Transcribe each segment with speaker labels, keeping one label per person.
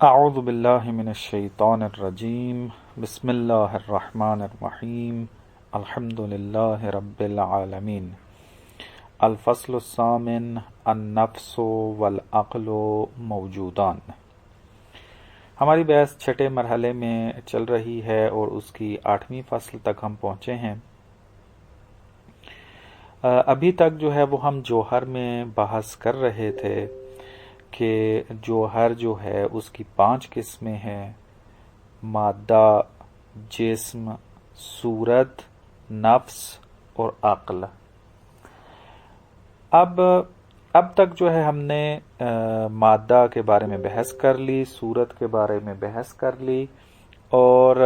Speaker 1: اعوذ باللہ من الشیطان الرجیم بسم اللہ الرحمن الرحیم الحمد للہ رب العالمین الفصل الثامن النفس والعقل موجودان۔ ہماری بحث چھٹے مرحلے میں چل رہی ہے اور اس کی 8ویں فصل تک ہم پہنچے ہیں۔ ابھی تک جو ہے وہ ہم جوہر میں بحث کر رہے تھے کہ جوہر جو ہے اس کی 5 قسمیں ہیں: مادہ، جسم، صورت، نفس اور عقل۔ اب تک جو ہے ہم نے مادہ کے بارے میں بحث کر لی، صورت کے بارے میں بحث کر لی اور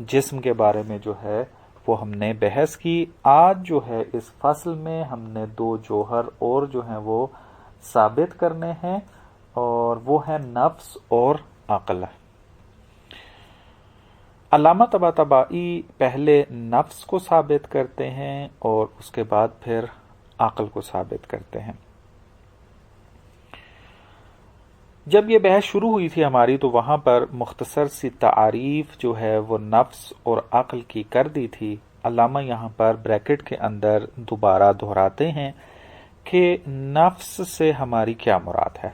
Speaker 1: جسم کے بارے میں جو ہے وہ ہم نے بحث کی۔ آج جو ہے اس فصل میں ہم نے 2 جوہر اور جو ہیں وہ ثابت کرنے ہیں اور وہ ہے نفس اور عقل۔ علامہ طباطبائی پہلے نفس کو ثابت کرتے ہیں اور اس کے بعد پھر عقل کو ثابت کرتے ہیں۔ جب یہ بحث شروع ہوئی تھی ہماری تو وہاں پر مختصر سی تعریف جو ہے وہ نفس اور عقل کی کر دی تھی۔ علامہ یہاں پر بریکٹ کے اندر دوبارہ دہراتے ہیں کہ نفس سے ہماری کیا مراد ہے۔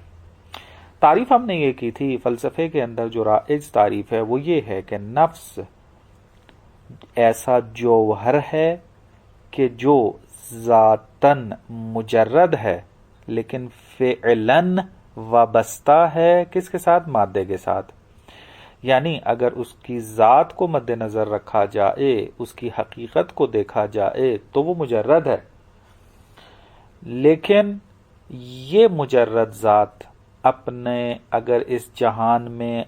Speaker 1: تعریف ہم نے یہ کی تھی، فلسفے کے اندر جو رائج تعریف ہے وہ یہ ہے کہ نفس ایسا جوہر ہے کہ جو ذاتاً مجرد ہے لیکن فعلاً وابستہ ہے کس کے ساتھ؟ مادے کے ساتھ۔ یعنی اگر اس کی ذات کو مد نظر رکھا جائے، اس کی حقیقت کو دیکھا جائے تو وہ مجرد ہے، لیکن یہ مجرد ذات اپنے اگر اس جہان میں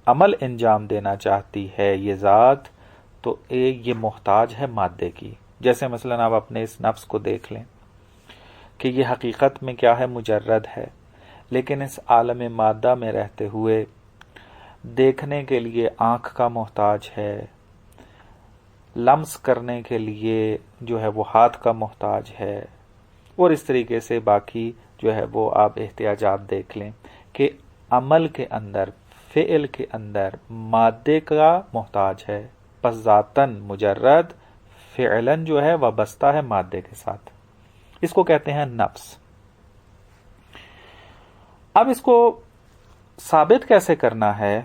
Speaker 1: عمل انجام دینا چاہتی ہے یہ ذات، تو یہ محتاج ہے مادے کی۔ جیسے مثلا آپ اپنے اس نفس کو دیکھ لیں کہ یہ حقیقت میں کیا ہے؟ مجرد ہے، لیکن اس عالم مادہ میں رہتے ہوئے دیکھنے کے لیے آنکھ کا محتاج ہے، لمس کرنے کے لیے جو ہے وہ ہاتھ کا محتاج ہے، اور اس طریقے سے باقی جو ہے وہ آپ احتیاجات دیکھ لیں کہ عمل کے اندر، فعل کے اندر مادے کا محتاج ہے، پس ذاتاً مجرد، فعلاً جو ہے وابستہ ہے مادے کے ساتھ۔ اس کو کہتے ہیں نفس۔ اب اس کو ثابت کیسے کرنا ہے؟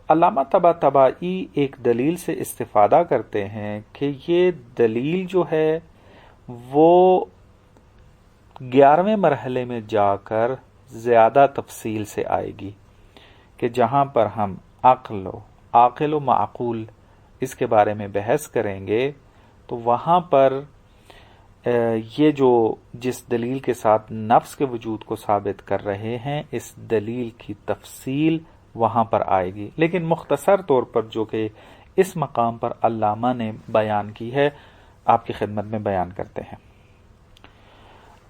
Speaker 1: علامہ طباطبائی ایک دلیل سے استفادہ کرتے ہیں کہ یہ دلیل جو ہے وہ 11ویں مرحلے میں جا کر زیادہ تفصیل سے آئے گی، کہ جہاں پر ہم عاقل و معقول اس کے بارے میں بحث کریں گے تو وہاں پر یہ جو جس دلیل کے ساتھ نفس کے وجود کو ثابت کر رہے ہیں، اس دلیل کی تفصیل وہاں پر آئے گی، لیکن مختصر طور پر جو کہ اس مقام پر علامہ نے بیان کی ہے آپ کی خدمت میں بیان کرتے ہیں۔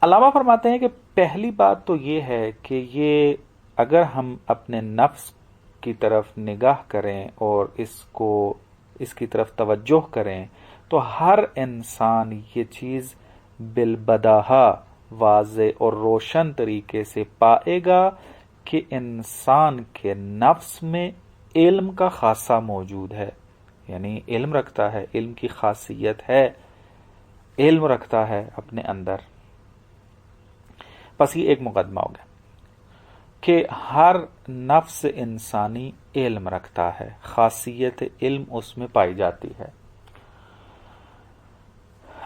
Speaker 1: علامہ فرماتے ہیں کہ پہلی بات تو یہ ہے کہ یہ اگر ہم اپنے نفس کی طرف نگاہ کریں اور اس کی طرف توجہ کریں تو ہر انسان یہ چیز بالبداہہ واضح اور روشن طریقے سے پائے گا کہ انسان کے نفس میں علم کا خاصہ موجود ہے، یعنی علم رکھتا ہے، علم کی خاصیت ہے، علم رکھتا ہے اپنے اندر۔ پس یہ ایک مقدمہ ہو گیا کہ ہر نفس انسانی علم رکھتا ہے، خاصیت علم اس میں پائی جاتی ہے۔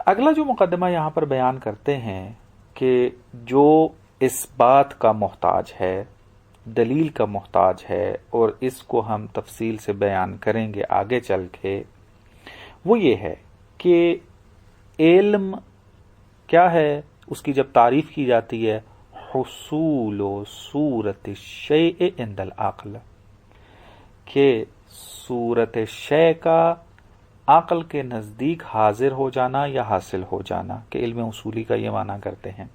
Speaker 1: اگلا جو مقدمہ یہاں پر بیان کرتے ہیں کہ جو اس بات کا محتاج ہے، دلیل کا محتاج ہے، اور اس کو ہم تفصیل سے بیان کریں گے آگے چل کے، وہ یہ ہے کہ علم کیا ہے؟ اس کی جب تعریف کی جاتی ہے حصول و صورت الشیء عند العقل، کہ صورت شے کا عقل کے نزدیک حاضر ہو جانا یا حاصل ہو جانا، کہ علم اصولی کا یہ معنی کرتے ہیں۔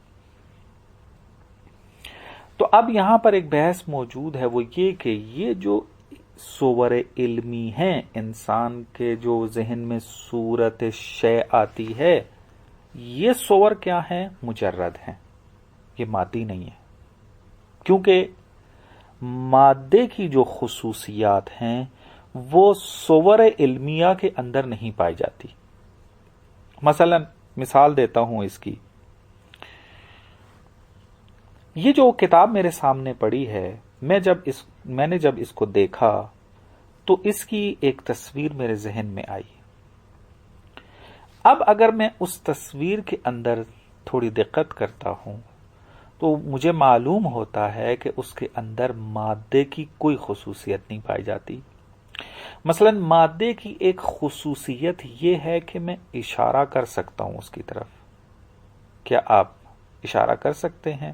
Speaker 1: تو اب یہاں پر ایک بحث موجود ہے، وہ یہ کہ یہ جو صور علمی ہیں، انسان کے جو ذہن میں صورت شے آتی ہے، یہ صور کیا ہیں؟ مجرد ہیں، یہ مادی نہیں ہے، کیونکہ مادے کی جو خصوصیات ہیں وہ صور علمیہ کے اندر نہیں پائی جاتی. مثلا مثال دیتا ہوں اس کی. یہ جو کتاب میرے سامنے پڑی ہے، میں نے جب اس کو دیکھا تو اس کی ایک تصویر میرے ذہن میں آئی. اب اگر میں اس تصویر کے اندر تھوڑی دقت کرتا ہوں تو مجھے معلوم ہوتا ہے کہ اس کے اندر مادے کی کوئی خصوصیت نہیں پائی جاتی. مثلا مادے کی ایک خصوصیت یہ ہے کہ میں اشارہ کر سکتا ہوں اس کی طرف. کیا آپ اشارہ کر سکتے ہیں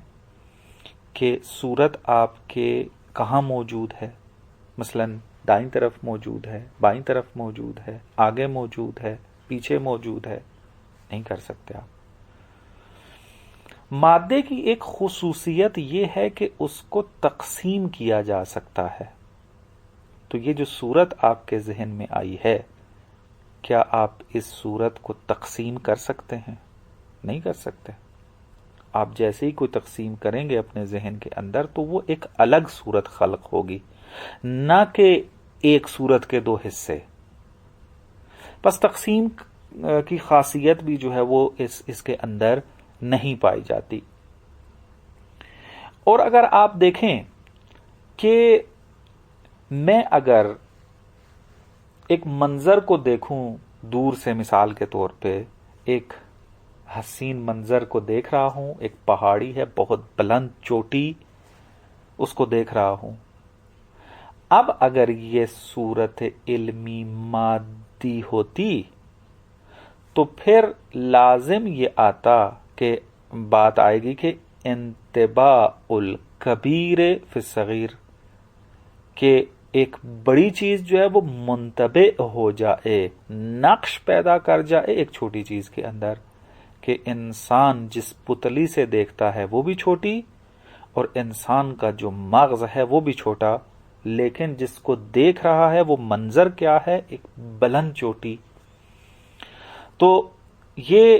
Speaker 1: کہ صورت آپ کے کہاں موجود ہے؟ مثلا دائیں طرف موجود ہے، بائیں طرف موجود ہے، آگے موجود ہے، پیچھے موجود ہے؟ نہیں کر سکتے آپ. مادے کی ایک خصوصیت یہ ہے کہ اس کو تقسیم کیا جا سکتا ہے. تو یہ جو صورت آپ کے ذہن میں آئی ہے، کیا آپ اس صورت کو تقسیم کر سکتے ہیں؟ نہیں کر سکتے. آپ جیسے ہی کوئی تقسیم کریں گے اپنے ذہن کے اندر تو وہ ایک الگ صورت خلق ہوگی، نہ کہ ایک صورت کے دو حصے. بس تقسیم کی خاصیت بھی جو ہے وہ اس کے اندر نہیں پائی جاتی. اور اگر آپ دیکھیں کہ میں اگر ایک منظر کو دیکھوں دور سے، مثال کے طور پہ ایک حسین منظر کو دیکھ رہا ہوں، ایک پہاڑی ہے بہت بلند چوٹی، اس کو دیکھ رہا ہوں. اب اگر یہ صورت علمی مادی ہوتی تو پھر لازم یہ آتا کہ بات آئے گی کہ انتباء الکبیر فی الصغیر، کہ ایک بڑی چیز جو ہے وہ منتبع ہو جائے، نقش پیدا کر جائے ایک چھوٹی چیز کے اندر، کہ انسان جس پتلی سے دیکھتا ہے وہ بھی چھوٹی اور انسان کا جو مغز ہے وہ بھی چھوٹا، لیکن جس کو دیکھ رہا ہے وہ منظر کیا ہے؟ ایک بلند چوٹی. تو یہ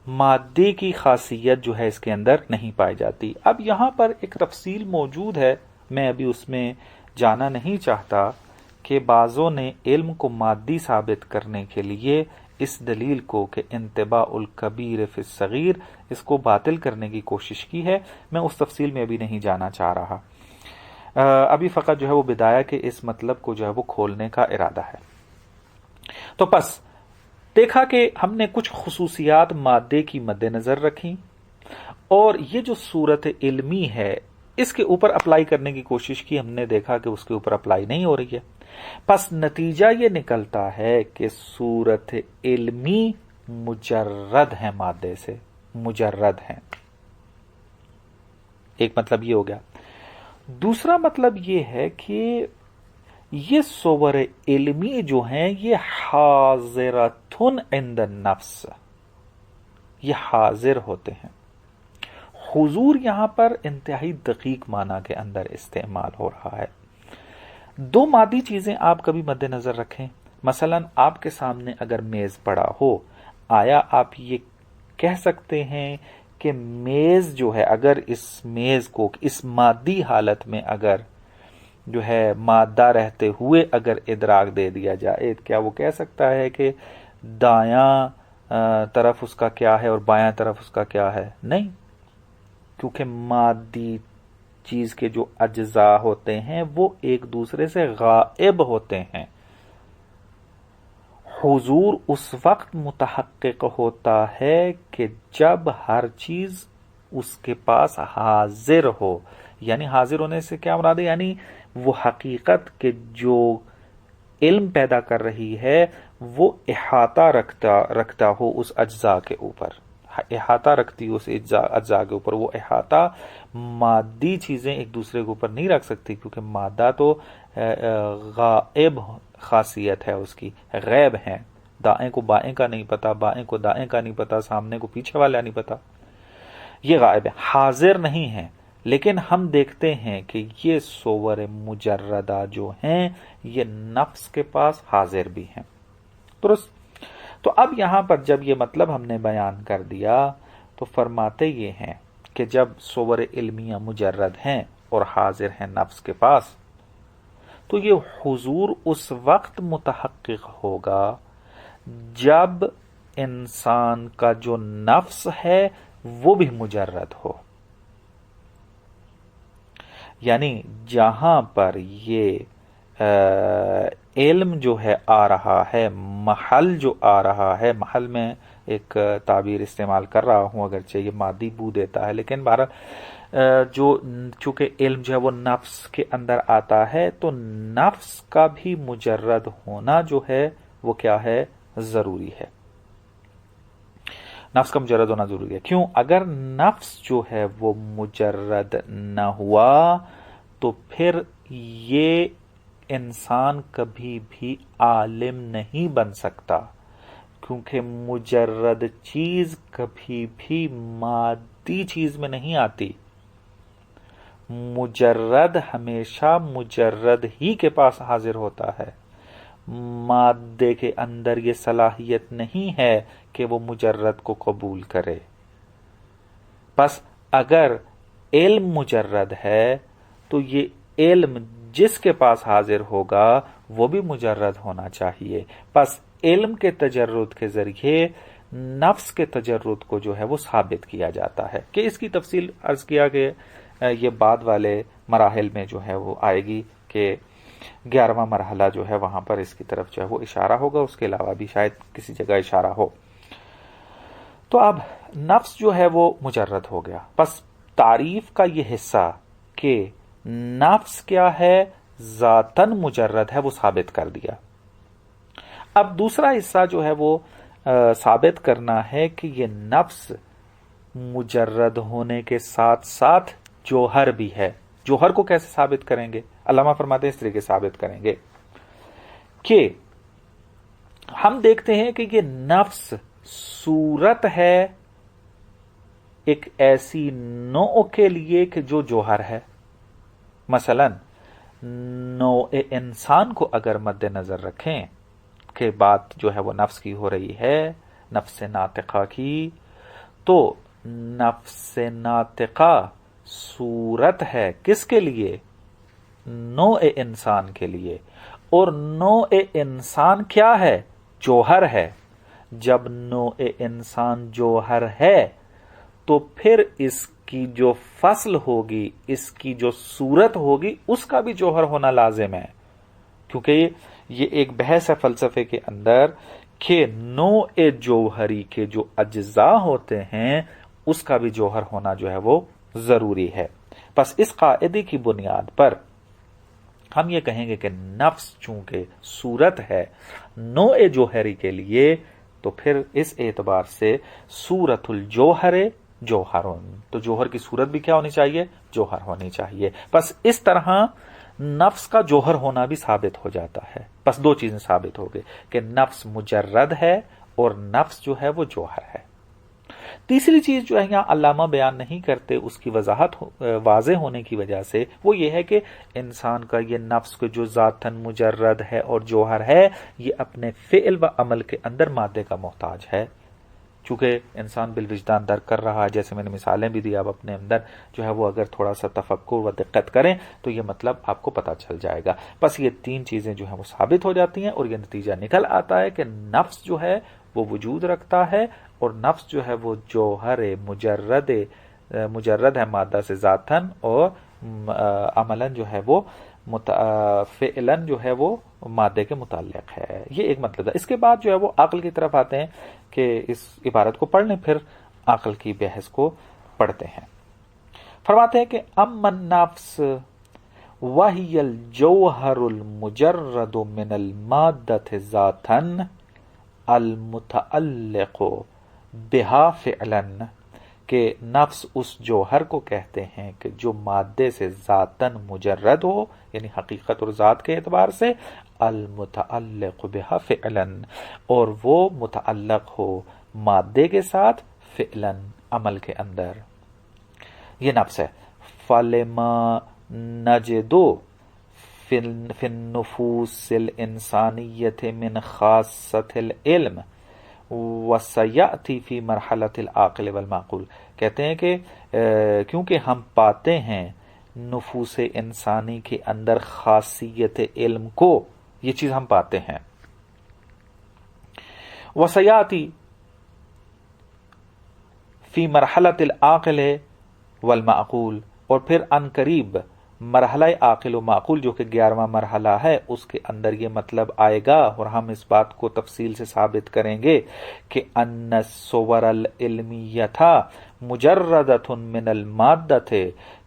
Speaker 1: مادے کی خاصیت جو ہے اس کے اندر نہیں پائی جاتی. اب یہاں پر ایک تفصیل موجود ہے، میں ابھی اس میں جانا نہیں چاہتا، کہ بعضوں نے علم کو مادی ثابت کرنے کے لیے اس دلیل کو کہ انتباء الکبیر فی الصغیر، اس کو باطل کرنے کی کوشش کی ہے. میں اس تفصیل میں ابھی نہیں جانا چاہ رہا، ابھی فقط جو ہے وہ بدایہ کے اس مطلب کو جو ہے وہ کھولنے کا ارادہ ہے. تو پس دیکھا کہ ہم نے کچھ خصوصیات مادے کی مد نظر رکھی، اور یہ جو صورت علمی ہے اس کے اوپر اپلائی کرنے کی کوشش کی. ہم نے دیکھا کہ اس کے اوپر اپلائی نہیں ہو رہی ہے. پس نتیجہ یہ نکلتا ہے کہ صورت علمی مجرد ہے، مادے سے مجرد ہے. ایک مطلب یہ ہو گیا. دوسرا مطلب یہ ہے کہ یہ صور علمی جو ہیں یہ حاضرتن عند النفس، یہ حاضر ہوتے ہیں. حضور یہاں پر انتہائی دقیق معنی کے اندر استعمال ہو رہا ہے. دو مادی چیزیں آپ کبھی مد نظر رکھیں. مثلا آپ کے سامنے اگر میز پڑا ہو، آیا آپ یہ کہہ سکتے ہیں کہ میز جو ہے، اگر اس میز کو اس مادی حالت میں اگر جو ہے مادہ رہتے ہوئے اگر ادراک دے دیا جائے، کیا وہ کہہ سکتا ہے کہ دایاں طرف اس کا کیا ہے اور بایاں طرف اس کا کیا ہے؟ نہیں، کیونکہ مادی چیز کے جو اجزاء ہوتے ہیں وہ ایک دوسرے سے غائب ہوتے ہیں. حضور اس وقت متحقق ہوتا ہے کہ جب ہر چیز اس کے پاس حاضر ہو. یعنی حاضر ہونے سے کیا مراد ہے؟ یعنی وہ حقیقت کے جو علم پیدا کر رہی ہے وہ احاطہ رکھتا ہو اس اجزاء کے اوپر، احاطہ رکھتی ہو اس اجزاء کے اوپر. وہ احاطہ مادی چیزیں ایک دوسرے کے اوپر نہیں رکھ سکتی، کیونکہ مادہ تو غائب خاصیت ہے، اس کی غیب ہے. دائیں کو بائیں کا نہیں پتا، بائیں کو دائیں کا نہیں پتا، سامنے کو پیچھے والا نہیں پتا، یہ غائب ہے، حاضر نہیں ہے. لیکن ہم دیکھتے ہیں کہ یہ صور مجردہ جو ہیں یہ نفس کے پاس حاضر بھی ہیں. درست. تو اب یہاں پر جب یہ مطلب ہم نے بیان کر دیا تو فرماتے یہ ہیں کہ جب صور علمیہ مجرد ہیں اور حاضر ہیں نفس کے پاس، تو یہ حضور اس وقت متحقق ہوگا جب انسان کا جو نفس ہے وہ بھی مجرد ہو. یعنی جہاں پر یہ علم جو ہے آ رہا ہے، محل جو آ رہا ہے، محل میں ایک تعبیر استعمال کر رہا ہوں اگرچہ یہ مادی بو دیتا ہے، لیکن بہرحال جو چونکہ علم جو ہے وہ نفس کے اندر آتا ہے، تو نفس کا بھی مجرد ہونا جو ہے وہ کیا ہے، ضروری ہے. نفس کا مجرد ہونا ضروری ہے. کیوں؟ اگر نفس جو ہے وہ مجرد نہ ہوا تو پھر یہ انسان کبھی بھی عالم نہیں بن سکتا، کیونکہ مجرد چیز کبھی بھی مادی چیز میں نہیں آتی. مجرد ہمیشہ مجرد ہی کے پاس حاضر ہوتا ہے. مادے کے اندر یہ صلاحیت نہیں ہے کہ وہ مجرد کو قبول کرے. بس اگر علم مجرد ہے تو یہ علم جس کے پاس حاضر ہوگا وہ بھی مجرد ہونا چاہیے. بس علم کے تجرد کے ذریعے نفس کے تجرد کو جو ہے وہ ثابت کیا جاتا ہے، کہ اس کی تفصیل عرض کیا کہ یہ بعد والے مراحل میں جو ہے وہ آئے گی، کہ 11واں مرحلہ جو ہے وہاں پر اس کی طرف جو ہے وہ اشارہ ہوگا، اس کے علاوہ بھی شاید کسی جگہ اشارہ ہو. تو اب نفس جو ہے وہ مجرد ہو گیا. بس تعریف کا یہ حصہ کہ نفس کیا ہے، ذاتاً مجرد ہے، وہ ثابت کر دیا. اب دوسرا حصہ جو ہے وہ ثابت کرنا ہے کہ یہ نفس مجرد ہونے کے ساتھ ساتھ جوہر بھی ہے. جوہر کو کیسے ثابت کریں گے؟ علامہ فرماتے ہیں اس طریقے ثابت کریں گے کہ ہم دیکھتے ہیں کہ یہ نفس صورت ہے ایک ایسی نوع کے لیے کہ جو جوہر ہے. مثلا نوع انسان کو اگر مد نظر رکھیں کہ بات جو ہے وہ نفس کی ہو رہی ہے، نفس ناطقہ کی، تو نفس ناطقہ صورت ہے کس کے لیے؟ نوع انسان کے لیے. اور نوع انسان کیا ہے؟ جوہر ہے. جب نوع انسان جوہر ہے تو پھر اس کی جو فصل ہوگی، اس کی جو صورت ہوگی، اس کا بھی جوہر ہونا لازم ہے. کیونکہ یہ ایک بحث ہے فلسفے کے اندر کہ نوع جوہری کے جو اجزاء ہوتے ہیں اس کا بھی جوہر ہونا جو ہے وہ ضروری ہے. بس اس قاعدے کی بنیاد پر ہم یہ کہیں گے کہ نفس چونکہ صورت ہے نوع جوہری کے لیے، تو پھر اس اعتبار سے صورت الجوہر جوہرن، تو جوہر کی صورت بھی کیا ہونی چاہیے؟ جوہر ہونی چاہیے. بس اس طرح نفس کا جوہر ہونا بھی ثابت ہو جاتا ہے. بس دو چیزیں ثابت ہو گئی کہ نفس مجرد ہے اور نفس جو ہے وہ جوہر ہے. تیسری چیز جو ہے یہاں علامہ بیان نہیں کرتے، اس کی وضاحت واضح ہونے کی وجہ سے، وہ یہ ہے کہ انسان کا یہ نفس کو جو ذاتاً مجرد ہے اور جوہر ہے، یہ اپنے فعل و عمل کے اندر مادے کا محتاج ہے. چونکہ انسان بالوجدان درک کر رہا ہے، جیسے میں نے مثالیں بھی دی، اب اپنے اندر جو ہے وہ اگر تھوڑا سا تفکر و دقت کریں تو یہ مطلب آپ کو پتہ چل جائے گا. بس یہ تین چیزیں جو ہیں وہ ثابت ہو جاتی ہیں اور یہ نتیجہ نکل آتا ہے کہ نفس جو ہے وہ وجود رکھتا ہے، اور نفس جو ہے وہ جوہر مجرد ہے مادہ سے ذاتاً، اور عملاً جو ہے وہ فعلاً جو ہے وہ مادے کے متعلق ہے. یہ ایک مطلب ہے. اس کے بعد جو ہے وہ عقل کی طرف آتے ہیں کہ اس عبارت کو پڑھ لیں، پھر عقل کی بحث کو پڑھتے ہیں. فرماتے ہیں کہ اما النفس وہی الجوہر المجرد من المادۃ ذاتاً المتعلق بہا فعلاً، کہ نفس اس جوہر کو کہتے ہیں کہ جو مادے سے ذاتاً مجرد ہو، یعنی حقیقت اور ذات کے اعتبار سے، المتعلق بہا فعلاً، اور وہ متعلق ہو مادے کے ساتھ فعلاً، عمل کے اندر. یہ نفس ہے. فَلِمَا نَجِدُ فِي النُّفُوسِ الْإِنسَانِيَّةِ مِنْ خَاصَّةِ الْعِلْمِ وَسَيَأْتِي فِي مَرْحَلَةِ الْعَاقِلِ وَالْمَعْقُولِ. کہتے ہیں کہ کیونکہ ہم پاتے ہیں نفوس انسانی کے اندر خاصیت علم کو، یہ چیز ہم پاتے ہیں۔ وسیاتی فی مرحلۃ العاقل والمعقول، اور پھر ان قریب مرحلہ عاقل و معقول جو کہ 11واں مرحلہ ہے، اس کے اندر یہ مطلب آئے گا، اور ہم اس بات کو تفصیل سے ثابت کریں گے کہ ان الصور العلمیۃ مجردۃ من المادۃ،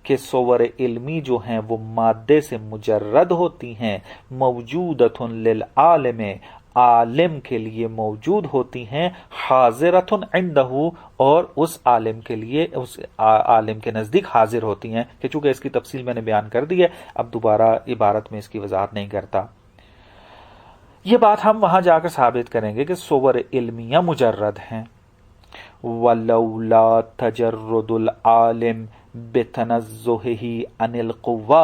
Speaker 1: کہ صور علمی جو ہیں وہ مادے سے مجرد ہوتی ہیں، موجودۃ للعالم، عالم کے لیے موجود ہوتی ہیں، حاضرۃ عندہ، اور اس عالم کے لیے، اس عالم کے نزدیک حاضر ہوتی ہیں، کہ چونکہ اس کی تفصیل میں نے بیان کر دی ہے، اب دوبارہ عبارت میں اس کی وضاحت نہیں کرتا۔ یہ بات ہم وہاں جا کر ثابت کریں گے کہ صور علمیہ مجرد ہیں۔ وَلَوْلَا تَجَرُّدُ الْعَالِمِ بِتَنَزُّهِهِ عَنِ الْقُوَّةِ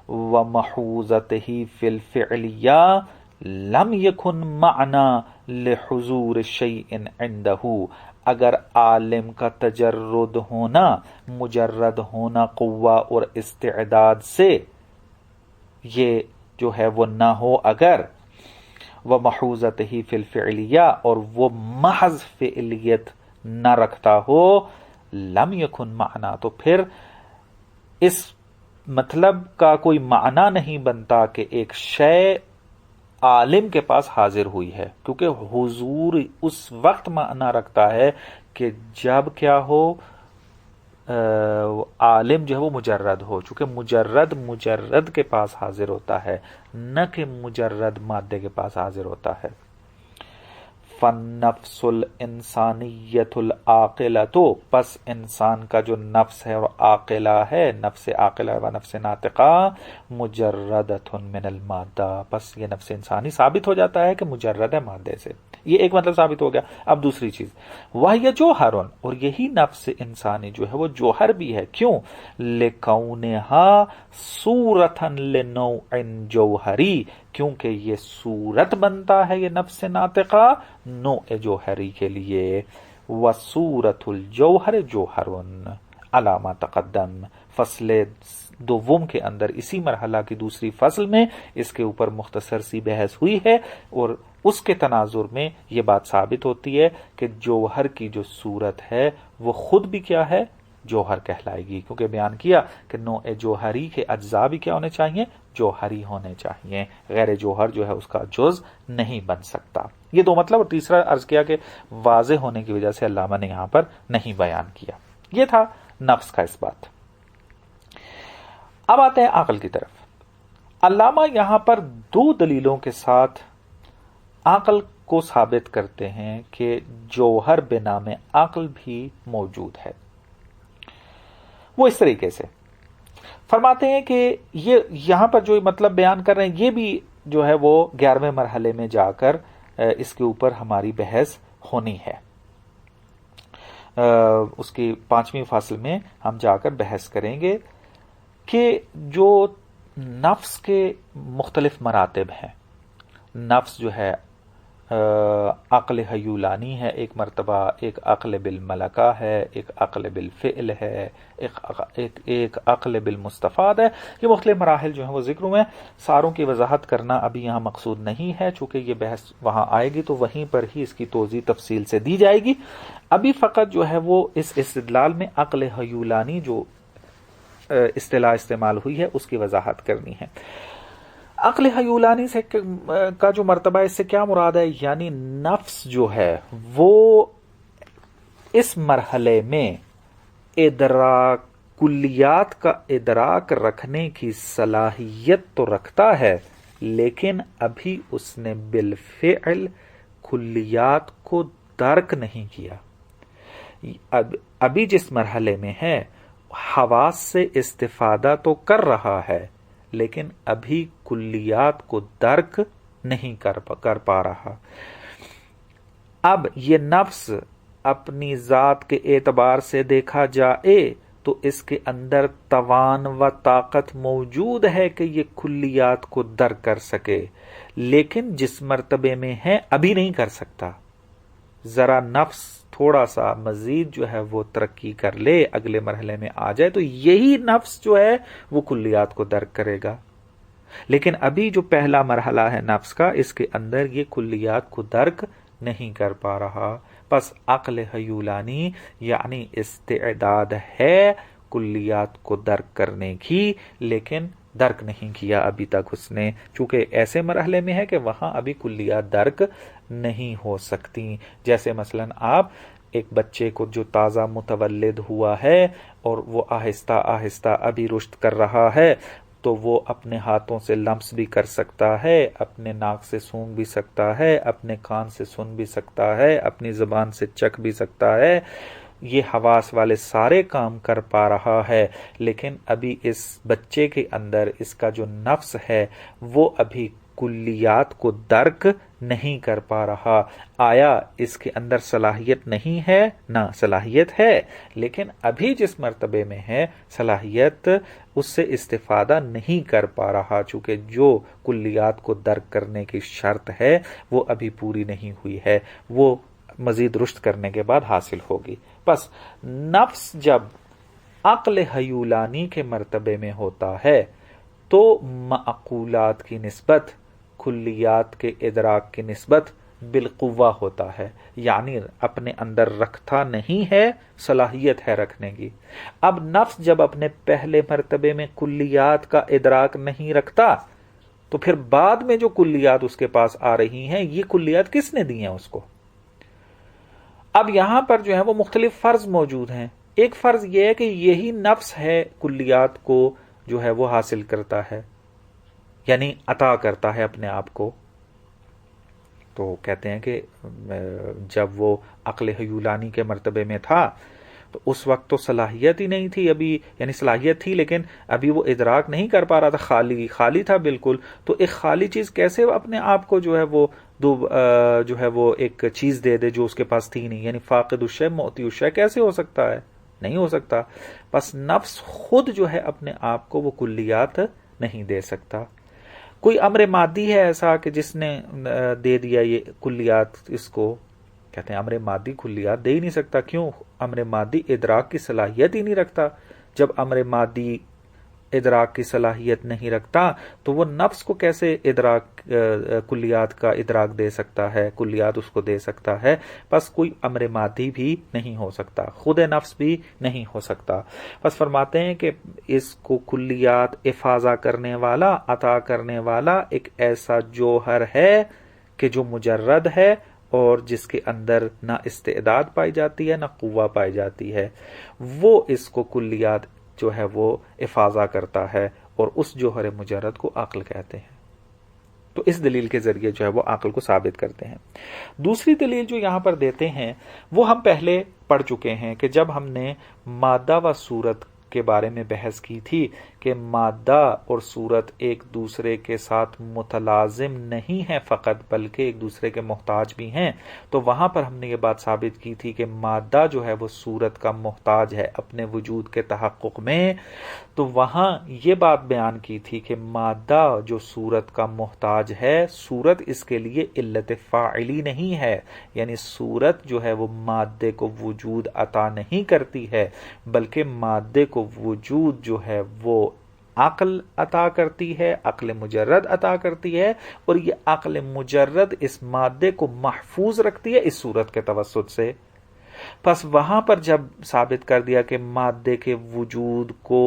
Speaker 1: وَمَحُوزَتِهِ فِي الْفِعْلِيَّةِ لم یکن معنی لحضور شیء عندہ، اگر عالم کا تجرد ہونا، مجرد ہونا قوہ اور استعداد سے، یہ جو ہے وہ نہ ہو اگر، ومحوزتہ فی الفعلیہ، اور وہ محض فعلیت نہ رکھتا ہو، لم یکن معنی، تو پھر اس مطلب کا کوئی معنی نہیں بنتا کہ ایک شے عالم کے پاس حاضر ہوئی ہے، کیونکہ حضور اس وقت معنی رکھتا ہے کہ جب کیا ہو، عالم جو ہے وہ مجرد ہو، چونکہ مجرد کے پاس حاضر ہوتا ہے، نہ کہ مجرد مادے کے پاس حاضر ہوتا ہے۔ فالنفس الانسانیت العاقلۃ، پس انسان کا جو نفس ہے اور عاقلہ ہے، نفس عاقلہ و نفس ناطقہ، مجردۃ من المادہ، پس یہ نفس انسانی ثابت ہو جاتا ہے کہ مجرد ہے مادے سے، یہ ایک مطلب ثابت ہو گیا۔ اب دوسری چیز، وَهِيَ جَوْهَرٌ، اور یہی نفس انسانی جو ہے وہ جوہر بھی ہے، کیوں؟ لِكَوْنِهَا صُورَةً لِنَوْعٍ جَوْهَرِي، کیونکہ یہ صورت بنتا ہے یہ نفس ناطقہ نوع جوہری کے لیے، وَصُورَةُ الْجَوْهَرِ جَوْهَرٌ عَلَى مَا تَقَدَّمَ، فصل دوم کے اندر اسی مرحلہ کی دوسری فصل میں اس کے اوپر مختصر سی بحث ہوئی ہے، اور اس کے تناظر میں یہ بات ثابت ہوتی ہے کہ جوہر کی جو صورت ہے وہ خود بھی کیا ہے، جوہر کہلائے گی، کیونکہ بیان کیا کہ نوع جوہری کے اجزاء بھی کیا ہونے چاہیے، جوہری ہونے چاہیے، غیر جوہر جو ہے اس کا جز نہیں بن سکتا۔ یہ دو مطلب، اور تیسرا عرض کیا کہ واضح ہونے کی وجہ سے علامہ نے یہاں پر نہیں بیان کیا۔ یہ تھا نفس کا اس بات۔ اب آتے ہیں عقل کی طرف۔ علامہ یہاں پر دو دلیلوں کے ساتھ عقل کو ثابت کرتے ہیں کہ جوہر بنام عقل بھی موجود ہے۔ وہ اس طریقے سے فرماتے ہیں کہ یہ یہاں پر جو مطلب بیان کر رہے ہیں، یہ بھی جو ہے وہ 11ویں مرحلے میں جا کر اس کے اوپر ہماری بحث ہونی ہے، اس کی 5ویں فصل میں ہم جا کر بحث کریں گے کہ جو نفس کے مختلف مراتب ہیں، نفس جو ہے عقل حیولانی ہے ایک مرتبہ، ایک عقل بالملکہ ہے، ایک عقل بالفعل ہے، ایک عقل بالمستفاد ہے۔ یہ مختلف مراحل جو ہیں وہ ذکر ہوئے ہیں، ساروں کی وضاحت کرنا ابھی یہاں مقصود نہیں ہے، چونکہ یہ بحث وہاں آئے گی تو وہیں پر ہی اس کی توضیح تفصیل سے دی جائے گی۔ ابھی فقط جو ہے وہ اس استدلال میں عقل حیولانی جو اصطلاح استعمال ہوئی ہے اس کی وضاحت کرنی ہے۔ عقل حیولانی سے کا جو مرتبہ اس سے کیا مراد ہے، یعنی نفس جو ہے وہ اس مرحلے میں کلیات کا ادراک رکھنے کی صلاحیت تو رکھتا ہے، لیکن ابھی اس نے بالفعل کلیات کو درک نہیں کیا۔ ابھی جس مرحلے میں ہے حواس سے استفادہ تو کر رہا ہے، لیکن ابھی کلیات کو درک نہیں کر پا رہا۔ اب یہ نفس اپنی ذات کے اعتبار سے دیکھا جائے تو اس کے اندر توان و طاقت موجود ہے کہ یہ کلیات کو درک کر سکے، لیکن جس مرتبے میں ہے ابھی نہیں کر سکتا۔ ذرا نفس تھوڑا سا مزید جو ہے وہ ترقی کر لے، اگلے مرحلے میں آ جائے، تو یہی نفس جو ہے وہ کلیات کو درک کرے گا. لیکن ابھی جو پہلا مرحلہ ہے نفس کا، اس کے اندر یہ کلیات کو درک نہیں کر پا رہا. پس عقل حیولانی یعنی استعداد ہے کلیات کو درک کرنے کی، لیکن درک نہیں کیا ابھی تک اس نے، چونکہ ایسے مرحلے میں ہے کہ وہاں ابھی کلیات درک نہیں ہو سکتی. جیسے مثلا آپ ایک بچے کو جو تازہ متولد ہوا ہے اور وہ آہستہ آہستہ ابھی رشد کر رہا ہے، تو وہ اپنے ہاتھوں سے لمس بھی کر سکتا ہے، اپنے ناک سے سونگھ بھی سکتا ہے، اپنے کان سے سن بھی سکتا ہے، اپنی زبان سے چکھ بھی سکتا ہے، یہ حواس والے سارے کام کر پا رہا ہے. لیکن ابھی اس بچے کے اندر اس کا جو نفس ہے وہ ابھی کلیات کو درک نہیں کر پا رہا. آیا اس کے اندر صلاحیت نہیں ہے؟ نہ، صلاحیت ہے، لیکن ابھی جس مرتبے میں ہے صلاحیت اس سے استفادہ نہیں کر پا رہا، چونکہ جو کلیات کو درک کرنے کی شرط ہے وہ ابھی پوری نہیں ہوئی ہے، وہ مزید رشد کرنے کے بعد حاصل ہوگی. پس نفس جب عقل حیولانی کے مرتبے میں ہوتا ہے تو معقولات کی نسبت کلیات کے ادراک کی نسبت بالقوہ ہوتا ہے، یعنی اپنے اندر رکھتا نہیں ہے، صلاحیت ہے رکھنے کی. اب نفس جب اپنے پہلے مرتبے میں کلیات کا ادراک نہیں رکھتا، تو پھر بعد میں جو کلیات اس کے پاس آ رہی ہیں، یہ کلیات کس نے دی ہیں اس کو؟ اب یہاں پر جو ہے وہ مختلف فرض موجود ہیں. ایک فرض یہ ہے کہ یہی نفس ہے کلیات کو جو ہے وہ حاصل کرتا ہے، یعنی عطا کرتا ہے اپنے آپ کو. تو کہتے ہیں کہ جب وہ عقل حیولانی کے مرتبے میں تھا تو اس وقت تو صلاحیت ہی نہیں تھی ابھی، یعنی صلاحیت تھی لیکن ابھی وہ ادراک نہیں کر پا رہا تھا، خالی تھا بالکل. تو ایک خالی چیز کیسے اپنے آپ کو جو ہے وہ جو ہے وہ ایک چیز دے دے جو اس کے پاس تھی نہیں، یعنی فاقد الشیء معطی الشیء کیسے ہو سکتا ہے؟ نہیں ہو سکتا. بس نفس خود جو ہے اپنے آپ کو وہ کلیات نہیں دے سکتا. کوئی امر مادی ہے ایسا کہ جس نے دے دیا یہ کلیات اس کو؟ کہتے ہیں امر مادی کلیات دے ہی نہیں سکتا. کیوں؟ امر مادی ادراک کی صلاحیت ہی نہیں رکھتا. جب امر مادی ادراک کی صلاحیت نہیں رکھتا تو وہ نفس کو کیسے کلیات کا ادراک دے سکتا ہے، کلیات اس کو دے سکتا ہے؟ بس کوئی امر مادی بھی نہیں ہو سکتا، خود نفس بھی نہیں ہو سکتا. بس فرماتے ہیں کہ اس کو کلیات افاضہ کرنے والا، عطا کرنے والا ایک ایسا جوہر ہے کہ جو مجرد ہے اور جس کے اندر نہ استعداد پائی جاتی ہے نہ قوہ پائی جاتی ہے، وہ اس کو کلیات جو ہے وہ افاضہ کرتا ہے، اور اس جوہر مجرد کو عقل کہتے ہیں. تو اس دلیل کے ذریعے جو ہے وہ عقل کو ثابت کرتے ہیں. دوسری دلیل جو یہاں پر دیتے ہیں وہ ہم پہلے پڑھ چکے ہیں کہ جب ہم نے مادہ و صورت کے بارے میں بحث کی تھی کہ مادہ اور صورت ایک دوسرے کے ساتھ متلازم نہیں ہیں فقط، بلکہ ایک دوسرے کے محتاج بھی ہیں. تو وہاں پر ہم نے یہ بات ثابت کی تھی کہ مادہ جو ہے وہ صورت کا محتاج ہے اپنے وجود کے تحقق میں. تو وہاں یہ بات بیان کی تھی کہ مادہ جو صورت کا محتاج ہے، صورت اس کے لیے علت فاعلی نہیں ہے، یعنی صورت جو ہے وہ مادے کو وجود عطا نہیں کرتی ہے، بلکہ مادے کو وجود جو ہے وہ عقل عطا کرتی ہے، عقل مجرد عطا کرتی ہے، اور یہ عقل مجرد اس مادے کو محفوظ رکھتی ہے اس صورت کے توسط سے. پس وہاں پر جب ثابت کر دیا کہ مادے کے وجود کو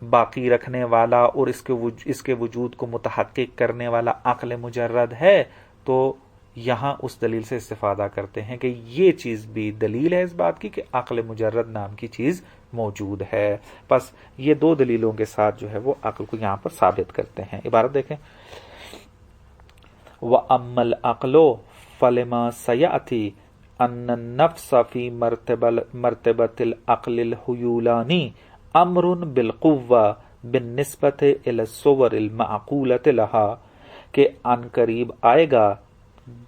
Speaker 1: باقی رکھنے والا اور اس کے وجود کو متحقق کرنے والا عقل مجرد ہے، تو یہاں اس دلیل سے استفادہ کرتے ہیں کہ یہ چیز بھی دلیل ہے اس بات کی کہ عقل مجرد نام کی چیز موجود ہے. پس یہ دو دلیلوں کے ساتھ جو ہے وہ عقل کو یہاں پر ثابت کرتے ہیں. عبارت دیکھیں، وَأَمَّا الْعَقْلُ فَلِمَا سَيَأْتِي أَنَّ النَّفْسَ فِي مَرْتَبَةِ الْعَقْلِ الْحُیُولَانِ أَمْرٌ بِالْقُوَّةِ بِالنِّسْبَةِ إِلَى الصُّوَرِ الْمَعْقُولَةِ لَهَا، کہ ان قریب آئے گا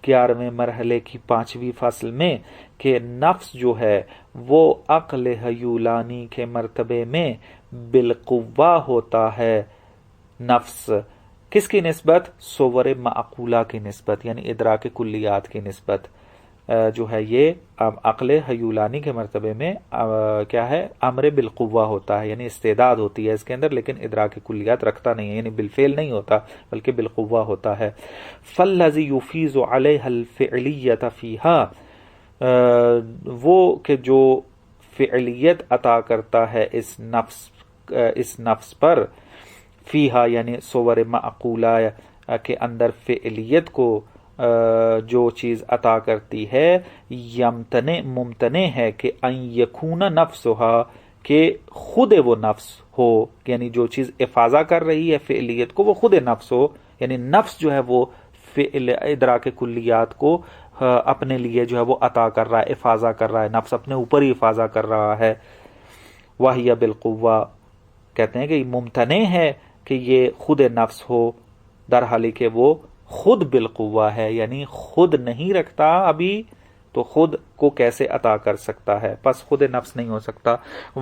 Speaker 1: 11ویں مرحلے کی 5ویں فصل میں کہ نفس جو ہے وہ عقل حیولانی کے مرتبے میں بالقوہ ہوتا ہے. نفس کس کی نسبت؟ صور معقولہ کی نسبت، یعنی ادراک کلیات کی نسبت. جو ہے یہ عقل حیولانی کے مرتبے میں کیا ہے، امر بالقوہ ہوتا ہے، یعنی استعداد ہوتی ہے اس کے اندر، لیکن ادراک کلیات رکھتا نہیں ہے، یعنی بالفعل نہیں ہوتا بلکہ بالقوہ ہوتا ہے۔ فالذی یفیض علیہ الفعلیت فیہا، وہ کہ جو فعلیت عطا کرتا ہے اس نفس پر، فیہا یعنی صور معقولہ کے اندر فعلیت کو جو چیز عطا کرتی ہے، ممتنع ہے کہ ان یکون نفسہا، کہ خود وہ نفس ہو، یعنی جو چیز افاضہ کر رہی ہے فعلیت کو وہ خود نفس ہو، یعنی نفس جو ہے وہ فعل ادراک کلیات کو اپنے لیے جو ہے وہ عطا کر رہا ہے، افاضہ کر رہا ہے، نفس اپنے اوپر ہی افاضہ کر رہا ہے۔ وَهِيَ بالقوہ، کہتے ہیں کہ ممتنع ہے کہ یہ خود نفس ہو، در حالی کہ وہ خود بالقوہ ہے، یعنی خود نہیں رکھتا ابھی تو خود کو کیسے عطا کر سکتا ہے، پس خود نفس نہیں ہو سکتا۔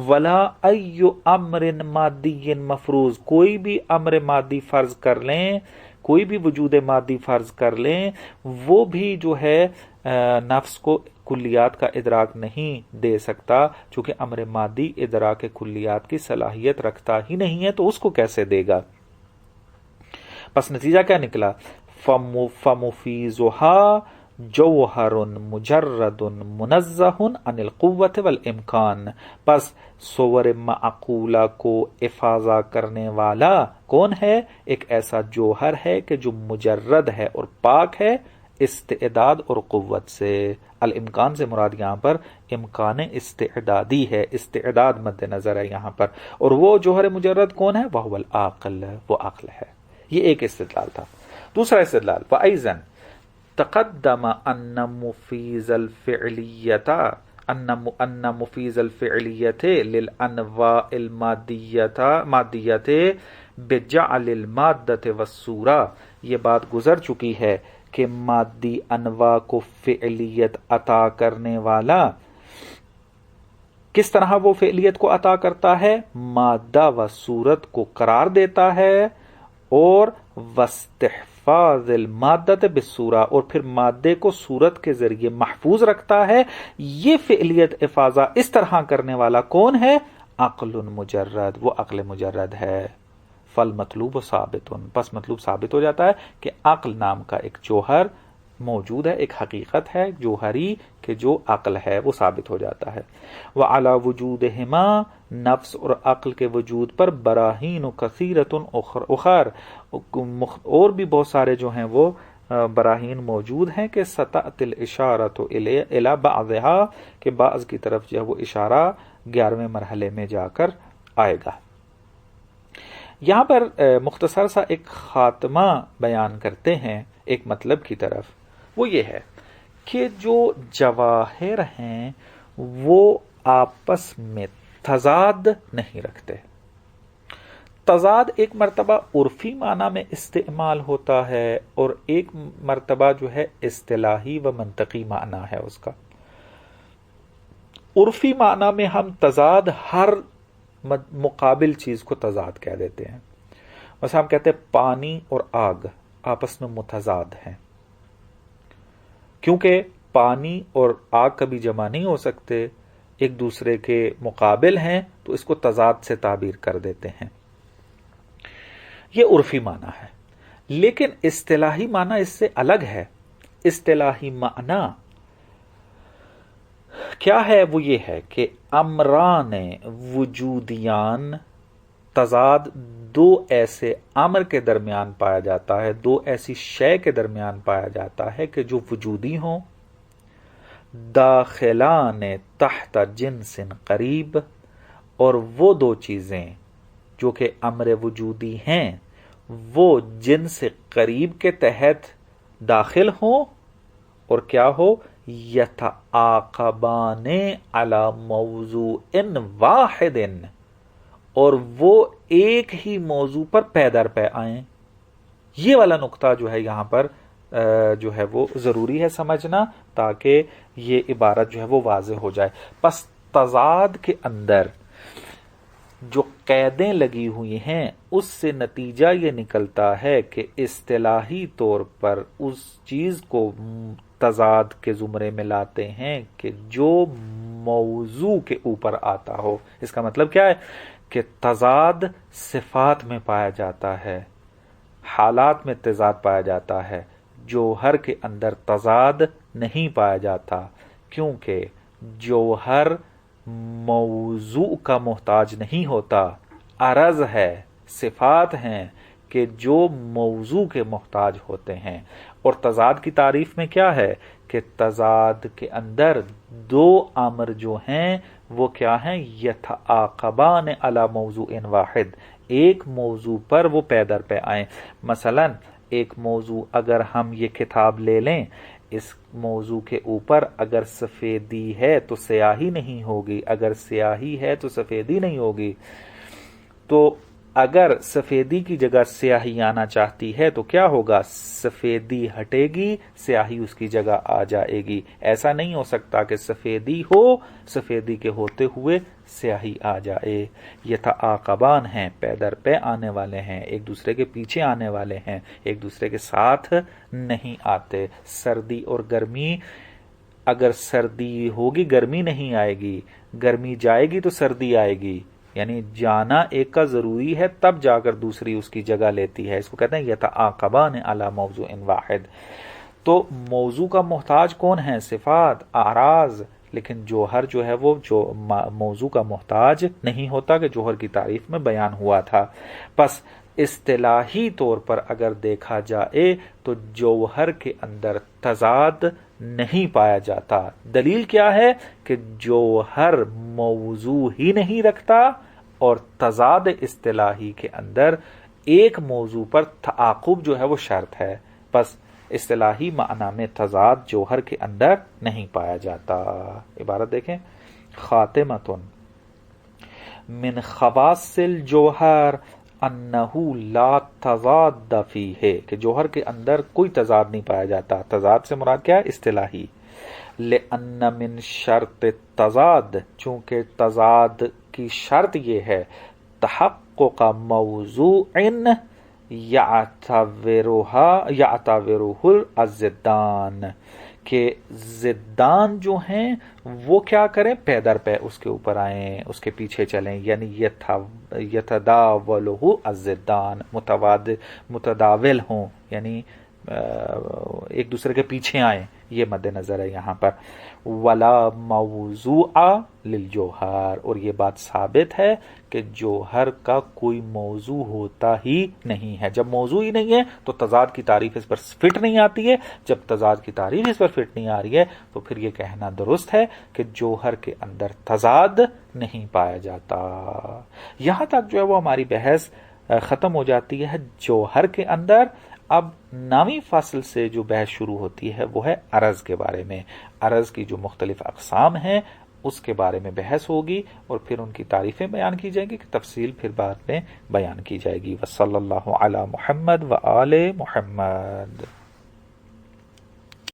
Speaker 1: ولا ای امر مادی مفروض، کوئی بھی امر مادی فرض کر لیں، کوئی بھی وجود مادی فرض کر لیں، وہ بھی جو ہے نفس کو کلیات کا ادراک نہیں دے سکتا، چونکہ امر مادی ادراک کلیات کی صلاحیت رکھتا ہی نہیں ہے تو اس کو کیسے دے گا۔ پس نتیجہ کیا نکلا؟ فَمُفِيزُهَا جَوْهَرٌ مُجَرَّدٌ مُنَزَّهٌ عَنِ الْقُوَّةِ وَالْإِمْكَانِ، پس صور معقولہ کو افاضہ کرنے والا کون ہے؟ ایک ایسا جوہر ہے کہ جو مجرد ہے اور پاک ہے استعداد اور قوت سے۔ الامکان سے مراد یہاں پر امکان استعدادی ہے، استعداد مد نظر ہے یہاں پر، اور وہ جوہر مجرد کون ہے؟ وَهُوَ العاقل، وہ عقل ہے۔ یہ ایک استدلال تھا۔ دوسرا استدلال، وَأَيْضًا تقدم ان مفیز الفعلیت للانواع المادیت بجعل المادۃ والصورہ، یہ بات گزر چکی ہے کہ مادی انواع کو فعلیت عطا کرنے والا کس طرح وہ فعلیت کو عطا کرتا ہے؟ مادہ و صورت کو قرار دیتا ہے، اور واستحفاظ المادۃ بالصورہ، اور پھر مادے کو صورت کے ذریعے محفوظ رکھتا ہے۔ یہ فعلیت افاضہ اس طرح کرنے والا کون ہے؟ عقل مجرد، وہ عقل مجرد ہے۔ فالمطلوب ثابت، پس مطلوب ثابت ہو جاتا ہے کہ عقل نام کا ایک جوہر موجود ہے، ایک حقیقت ہے جوہری کہ جو عقل ہے، وہ ثابت ہو جاتا ہے۔ وعلی وجودہما، نفس اور عقل کے وجود پر براہین کثیرۃ اخر، اور بھی بہت سارے جو ہیں وہ براہین موجود ہیں کہ ستأتی الاشارۃ الی بعضھا، کہ بعض کی طرف جو ہے وہ اشارہ 11ویں مرحلے میں جا کر آئے گا۔ یہاں پر مختصر سا ایک خاتمہ بیان کرتے ہیں ایک مطلب کی طرف، وہ یہ ہے کہ جو جواہر ہیں وہ آپس میں تضاد نہیں رکھتے۔ تضاد ایک مرتبہ عرفی معنی میں استعمال ہوتا ہے اور ایک مرتبہ جو ہے اصطلاحی و منطقی معنی ہے اس کا۔ عرفی معنی میں ہم تضاد ہر مقابل چیز کو تضاد کہہ دیتے ہیں، مثلا ہم کہتے ہیں پانی اور آگ آپس میں متضاد ہیں، کیونکہ پانی اور آگ کبھی جمع نہیں ہو سکتے، ایک دوسرے کے مقابل ہیں، تو اس کو تضاد سے تعبیر کر دیتے ہیں۔ یہ عرفی معنی ہے، لیکن اصطلاحی معنی اس سے الگ ہے۔ اصطلاحی معنی کیا ہے؟ وہ یہ ہے کہ امران وجودیان، تضاد دو ایسے امر کے درمیان پایا جاتا ہے، دو ایسی شے کے درمیان پایا جاتا ہے کہ جو وجودی ہوں، داخلان تحت جنس قریب، اور وہ دو چیزیں جو کہ امر وجودی ہیں وہ جنس قریب کے تحت داخل ہوں، اور کیا ہو؟ یتعاقبان علی موضوع واحد، اور وہ ایک ہی موضوع پر پے در پے آئیں۔ یہ والا نقطہ جو ہے یہاں پر جو ہے وہ ضروری ہے سمجھنا، تاکہ یہ عبارت جو ہے وہ واضح ہو جائے۔ پس تضاد کے اندر جو قیدیں لگی ہوئی ہیں اس سے نتیجہ یہ نکلتا ہے کہ اصطلاحی طور پر اس چیز کو تضاد کے زمرے میں لاتے ہیں کہ جو موضوع کے اوپر آتا ہو. اس کا مطلب کیا ہے کہ تضاد صفات میں پایا جاتا ہے، حالات میں تضاد پایا جاتا ہے، جوہر کے اندر تضاد نہیں پایا جاتا، کیونکہ جوہر موضوع کا محتاج نہیں ہوتا، عرض ہے، صفات ہیں کہ جو موضوع کے محتاج ہوتے ہیں. اور تضاد کی تعریف میں کیا ہے کہ تضاد کے اندر دو امر جو ہیں وہ کیا ہیں؟ یتعاقبان علی موضوع واحد، ایک موضوع پر وہ پے در پے آئیں. مثلا ایک موضوع اگر ہم یہ کتاب لے لیں، اس موضوع کے اوپر اگر سفیدی ہے تو سیاہی نہیں ہوگی، اگر سیاہی ہے تو سفیدی نہیں ہوگی. تو اگر سفیدی کی جگہ سیاہی آنا چاہتی ہے تو کیا ہوگا؟ سفیدی ہٹے گی، سیاہی اس کی جگہ آ جائے گی. ایسا نہیں ہو سکتا کہ سفیدی ہو، سفیدی کے ہوتے ہوئے سیاہی آ جائے. یتعاقبان ہیں، پے در پے آنے والے ہیں، ایک دوسرے کے پیچھے آنے والے ہیں، ایک دوسرے کے ساتھ نہیں آتے. سردی اور گرمی، اگر سردی ہوگی گرمی نہیں آئے گی، گرمی جائے گی تو سردی آئے گی. یعنی جانا ایک کا ضروری ہے تب جا کر دوسری اس کی جگہ لیتی ہے. اس کو کہتے ہیں یتعاقبان علی موضوع واحد. تو موضوع کا محتاج کون ہے؟ صفات، اعراض. لیکن جوہر جو ہے وہ جو موضوع کا محتاج نہیں ہوتا کہ جوہر کی تعریف میں بیان ہوا تھا. پس اصطلاحی طور پر اگر دیکھا جائے تو جوہر کے اندر تضاد نہیں پایا جاتا. دلیل کیا ہے کہ جوہر موضوع ہی نہیں رکھتا، اور تضاد اصطلاحی کے اندر ایک موضوع پر تعاقب جو ہے وہ شرط ہے. پس اصطلاحی معنی میں تضاد جوہر کے اندر نہیں پایا جاتا. عبارت دیکھیں، خاتمتن من خواص الجوہر انہو لا تضاد فیہ، کہ جوہر کے اندر کوئی تضاد نہیں پایا جاتا. تضاد سے مراد کیا ہے؟ اصطلاحی. لأن من شرط تضاد، چونکہ تضاد کی شرط یہ ہے تحقق موضوع یعتبرہ الضدان، کہ ضدان جو ہیں وہ کیا کریں؟ پے در پے اس کے اوپر آئیں، اس کے پیچھے چلیں. یعنی یتداولہ الضدان، متداول ہوں، یعنی ایک دوسرے کے پیچھے آئیں. یہ مد نظر ہے یہاں پر. ولا موضوع للجوہر، اور یہ بات ثابت ہے کہ جوہر کا کوئی موضوع ہوتا ہی نہیں ہے. جب موضوع ہی نہیں ہے تو تضاد کی تعریف اس پر فٹ نہیں آتی ہے. جب تضاد کی تعریف اس پر فٹ نہیں آ رہی ہے تو پھر یہ کہنا درست ہے کہ جوہر کے اندر تضاد نہیں پایا جاتا. یہاں تک جو ہے وہ ہماری بحث ختم ہو جاتی ہے جوہر کے اندر. اب نامی فصل سے جو بحث شروع ہوتی ہے وہ ہے عرض کے بارے میں. عرض کی جو مختلف اقسام ہیں اس کے بارے میں بحث ہوگی، اور پھر ان کی تعریفیں بیان کی جائیں گی، کہ تفصیل پھر بعد میں بیان کی جائے گی. وصلی اللہ علی محمد و آل محمد.